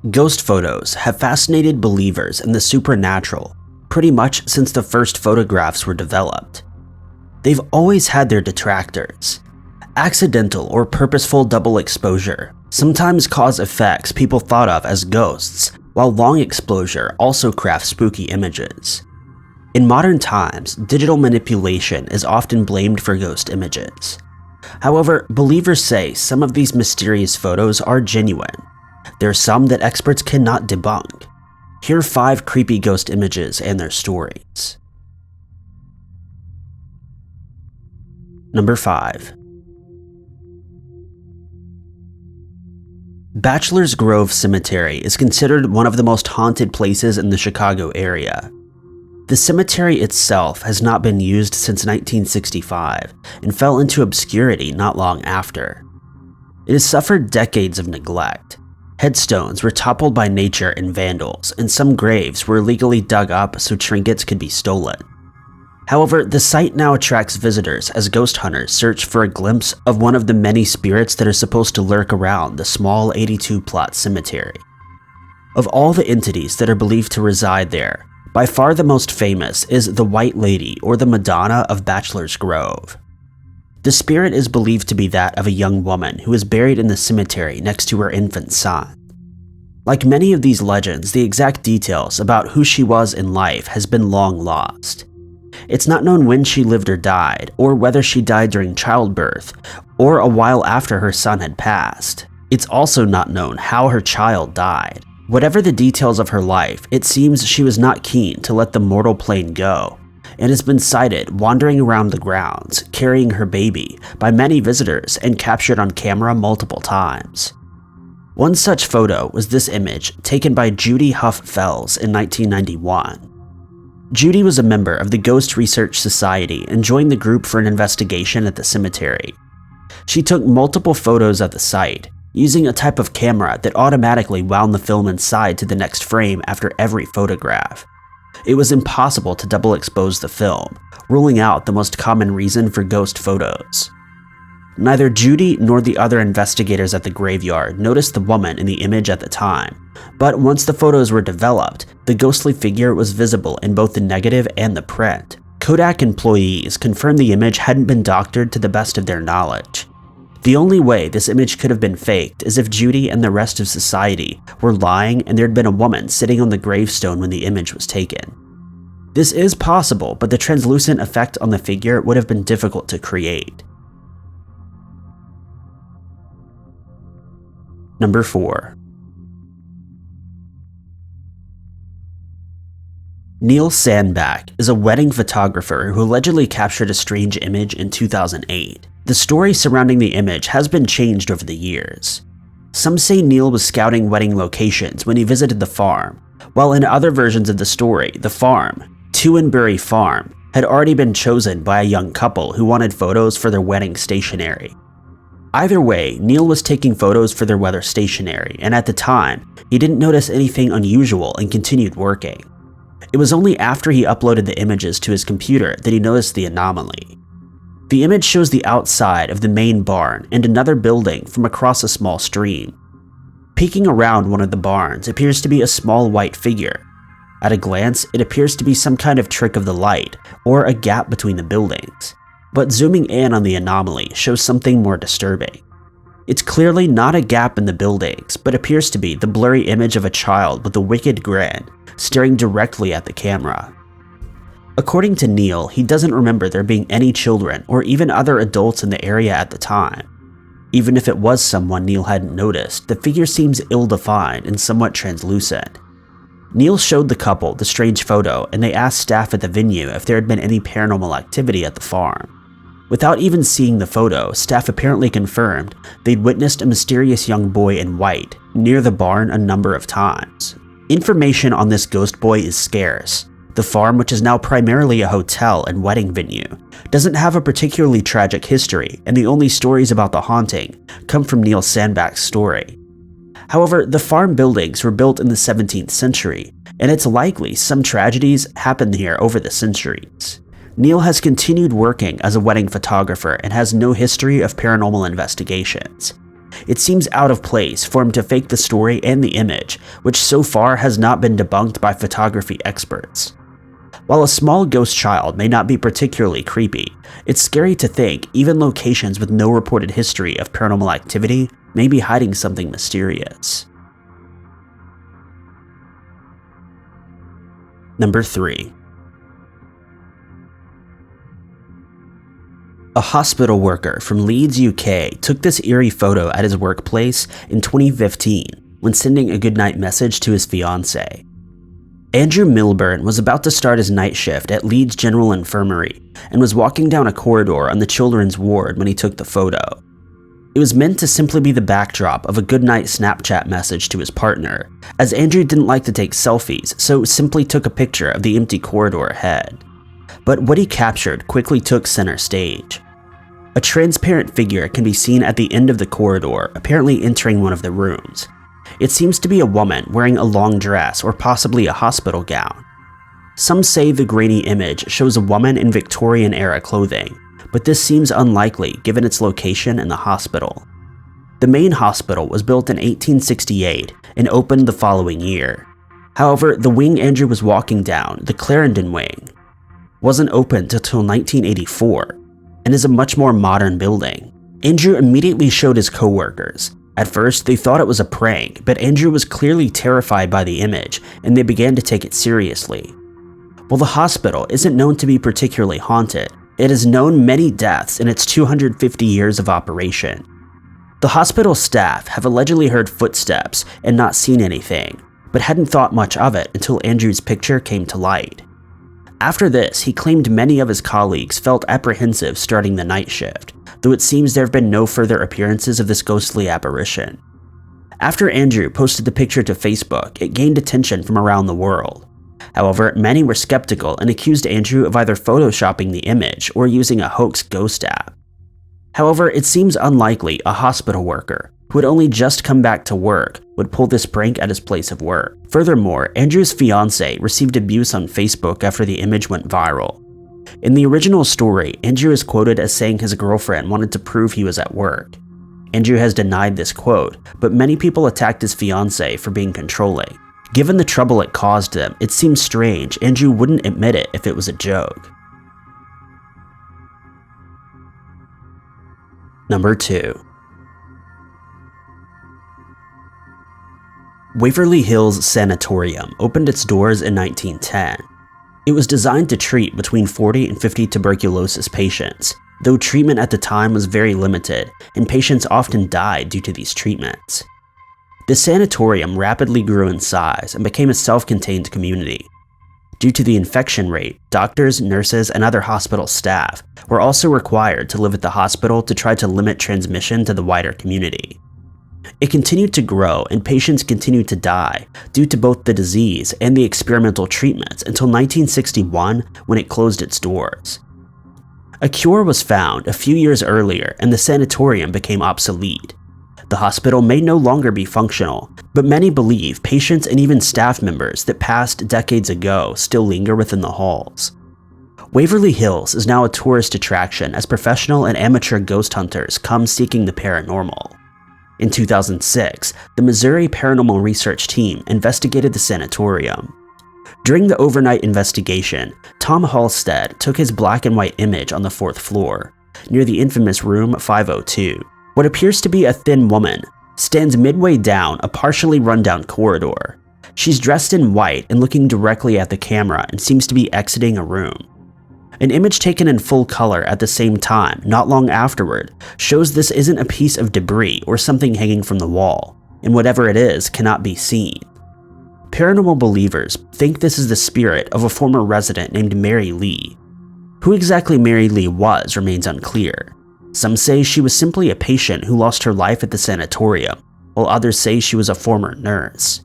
Ghost photos have fascinated believers in the supernatural pretty much since the first photographs were developed. They've always had their detractors. Accidental or purposeful double exposure sometimes cause effects people thought of as ghosts, while long exposure also crafts spooky images. In modern times, digital manipulation is often blamed for ghost images. However, believers say some of these mysterious photos are genuine. There are some that experts cannot debunk. Here are 5 creepy ghost images and their stories. Number 5. Bachelor's Grove Cemetery is considered one of the most haunted places in the Chicago area. The cemetery itself has not been used since 1965 and fell into obscurity not long after. It has suffered decades of neglect. Headstones were toppled by nature and vandals, and some graves were illegally dug up so trinkets could be stolen. However, the site now attracts visitors as ghost hunters search for a glimpse of one of the many spirits that are supposed to lurk around the small 82-plot cemetery. Of all the entities that are believed to reside there, by far the most famous is the White Lady, or the Madonna of Bachelor's Grove. The spirit is believed to be that of a young woman who is buried in the cemetery next to her infant son. Like many of these legends, the exact details about who she was in life has been long lost. It's not known when she lived or died, or whether she died during childbirth, or a while after her son had passed. It's also not known how her child died. Whatever the details of her life, it seems she was not keen to let the mortal plane go, and has been sighted wandering around the grounds, carrying her baby, by many visitors and captured on camera multiple times. One such photo was this image taken by Judy Huff Fells in 1991. Judy was a member of the Ghost Research Society and joined the group for an investigation at the cemetery. She took multiple photos of the site, using a type of camera that automatically wound the film inside to the next frame after every photograph. It was impossible to double expose the film, ruling out the most common reason for ghost photos. Neither Judy nor the other investigators at the graveyard noticed the woman in the image at the time, but once the photos were developed, the ghostly figure was visible in both the negative and the print. Kodak employees confirmed the image hadn't been doctored to the best of their knowledge. The only way this image could have been faked is if Judy and the rest of society were lying and there'd been a woman sitting on the gravestone when the image was taken. This is possible, but the translucent effect on the figure would have been difficult to create. Number 4. Neil Sandback is a wedding photographer who allegedly captured a strange image in 2008. The story surrounding the image has been changed over the years. Some say Neil was scouting wedding locations when he visited the farm, while in other versions of the story, the farm, Tewinbury Farm, had already been chosen by a young couple who wanted photos for their wedding stationery. Either way, Neil was taking photos for their wedding stationery, and at the time, he didn't notice anything unusual and continued working. It was only after he uploaded the images to his computer that he noticed the anomaly. The image shows the outside of the main barn and another building from across a small stream. Peeking around one of the barns appears to be a small white figure. At a glance, it appears to be some kind of trick of the light or a gap between the buildings. But zooming in on the anomaly shows something more disturbing. It's clearly not a gap in the buildings, but appears to be the blurry image of a child with a wicked grin, staring directly at the camera. According to Neil, he doesn't remember there being any children or even other adults in the area at the time. Even if it was someone Neil hadn't noticed, the figure seems ill-defined and somewhat translucent. Neil showed the couple the strange photo, and they asked staff at the venue if there had been any paranormal activity at the farm. Without even seeing the photo, staff apparently confirmed they'd witnessed a mysterious young boy in white near the barn a number of times. Information on this ghost boy is scarce. The farm, which is now primarily a hotel and wedding venue, doesn't have a particularly tragic history, and the only stories about the haunting come from Neil Sandback's story. However, the farm buildings were built in the 17th century, and it's likely some tragedies happened here over the centuries. Neil has continued working as a wedding photographer and has no history of paranormal investigations. It seems out of place for him to fake the story and the image, which so far has not been debunked by photography experts. While a small ghost child may not be particularly creepy, it's scary to think even locations with no reported history of paranormal activity may be hiding something mysterious. Number 3. A hospital worker from Leeds, UK took this eerie photo at his workplace in 2015 when sending a goodnight message to his fiancée. Andrew Milburn was about to start his night shift at Leeds General Infirmary and was walking down a corridor on the children's ward when he took the photo. It was meant to simply be the backdrop of a goodnight Snapchat message to his partner, as Andrew didn't like to take selfies, so simply took a picture of the empty corridor ahead. But what he captured quickly took center stage. A transparent figure can be seen at the end of the corridor, apparently entering one of the rooms. It seems to be a woman wearing a long dress or possibly a hospital gown. Some say the grainy image shows a woman in Victorian-era clothing, but this seems unlikely given its location in the hospital. The main hospital was built in 1868 and opened the following year. However, the wing Andrew was walking down, the Clarendon wing, wasn't opened until 1984 and is a much more modern building. Andrew immediately showed his co-workers. At first, they thought it was a prank, but Andrew was clearly terrified by the image and they began to take it seriously. While the hospital isn't known to be particularly haunted, it has known many deaths in its 250 years of operation. The hospital staff have allegedly heard footsteps and not seen anything, but hadn't thought much of it until Andrew's picture came to light. After this, he claimed many of his colleagues felt apprehensive starting the night shift, though it seems there have been no further appearances of this ghostly apparition. After Andrew posted the picture to Facebook, it gained attention from around the world. However, many were skeptical and accused Andrew of either photoshopping the image or using a hoax ghost app. However, it seems unlikely a hospital worker, who had only just come back to work, would pull this prank at his place of work. Furthermore, Andrew's fiancée received abuse on Facebook after the image went viral. In the original story, Andrew is quoted as saying his girlfriend wanted to prove he was at work. Andrew has denied this quote, but many people attacked his fiancée for being controlling. Given the trouble it caused them, it seems strange Andrew wouldn't admit it if it was a joke. Number 2. Waverly Hills Sanatorium opened its doors in 1910. It was designed to treat between 40 and 50 tuberculosis patients, though treatment at the time was very limited, and patients often died due to these treatments. The sanatorium rapidly grew in size and became a self-contained community. Due to the infection rate, doctors, nurses, and other hospital staff were also required to live at the hospital to try to limit transmission to the wider community. It continued to grow and patients continued to die due to both the disease and the experimental treatments until 1961 when it closed its doors. A cure was found a few years earlier and the sanatorium became obsolete. The hospital may no longer be functional, but many believe patients and even staff members that passed decades ago still linger within the halls. Waverly Hills is now a tourist attraction as professional and amateur ghost hunters come seeking the paranormal. In 2006, the Missouri Paranormal Research Team investigated the sanatorium. During the overnight investigation, Tom Halstead took his black and white image on the 4th floor, near the infamous room 502. What appears to be a thin woman stands midway down a partially run-down corridor. She's dressed in white and looking directly at the camera and seems to be exiting a room. An image taken in full color at the same time, not long afterward, shows this isn't a piece of debris or something hanging from the wall, and whatever it is cannot be seen. Paranormal believers think this is the spirit of a former resident named Mary Lee. Who exactly Mary Lee was remains unclear. Some say she was simply a patient who lost her life at the sanatorium, while others say she was a former nurse.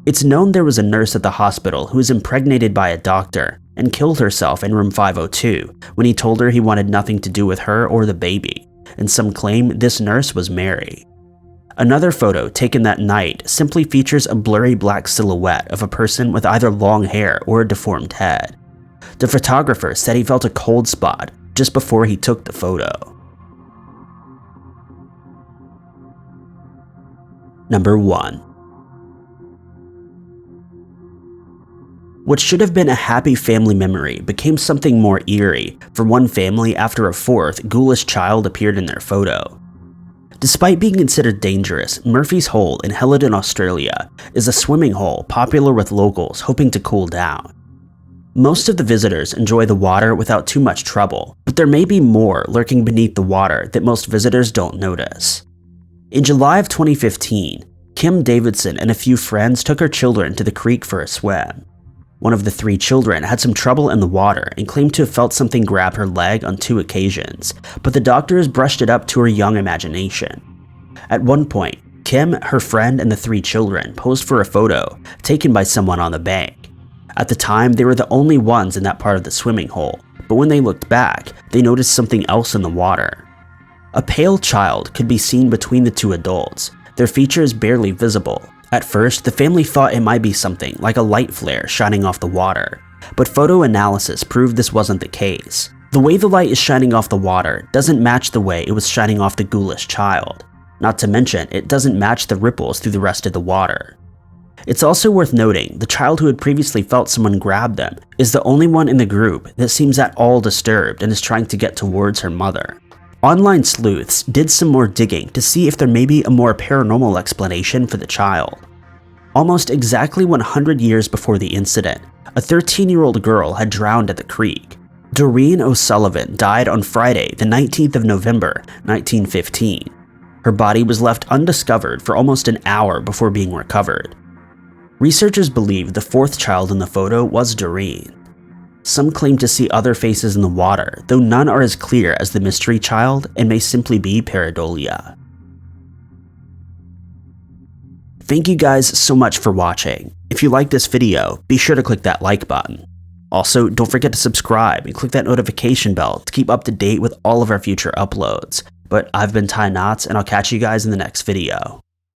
It's known there was a nurse at the hospital who was impregnated by a doctor and killed herself in room 502 when he told her he wanted nothing to do with her or the baby, and some claim this nurse was Mary. Another photo taken that night simply features a blurry black silhouette of a person with either long hair or a deformed head. The photographer said he felt a cold spot just before he took the photo. Number 1. What should have been a happy family memory became something more eerie for one family after a fourth ghoulish child appeared in their photo. Despite being considered dangerous, Murphy's Hole in Helidon, Australia is a swimming hole popular with locals hoping to cool down. Most of the visitors enjoy the water without too much trouble, but there may be more lurking beneath the water that most visitors don't notice. In July of 2015, Kim Davidson and a few friends took her children to the creek for a swim. One of the 3 children had some trouble in the water and claimed to have felt something grab her leg on 2 occasions, but the doctors brushed it up to her young imagination. At one point, Kim, her friend, and the 3 children posed for a photo taken by someone on the bank. At the time, they were the only ones in that part of the swimming hole, but when they looked back, they noticed something else in the water. A pale child could be seen between the 2 adults, their features barely visible. At first, the family thought it might be something like a light flare shining off the water, but photo analysis proved this wasn't the case. The way the light is shining off the water doesn't match the way it was shining off the ghoulish child. Not to mention, it doesn't match the ripples through the rest of the water. It's also worth noting the child who had previously felt someone grab them is the only one in the group that seems at all disturbed and is trying to get towards her mother. Online sleuths did some more digging to see if there may be a more paranormal explanation for the child. Almost exactly 100 years before the incident, a 13-year-old girl had drowned at the creek. Doreen O'Sullivan died on Friday, the 19th of November, 1915. Her body was left undiscovered for almost an hour before being recovered. Researchers believe the 4th child in the photo was Doreen. Some claim to see other faces in the water, though none are as clear as the mystery child and may simply be pareidolia. Thank you guys so much for watching. If you liked this video, be sure to click that like button. Also, don't forget to subscribe and click that notification bell to keep up to date with all of our future uploads. But I've been Ty Knotts, and I'll catch you guys in the next video.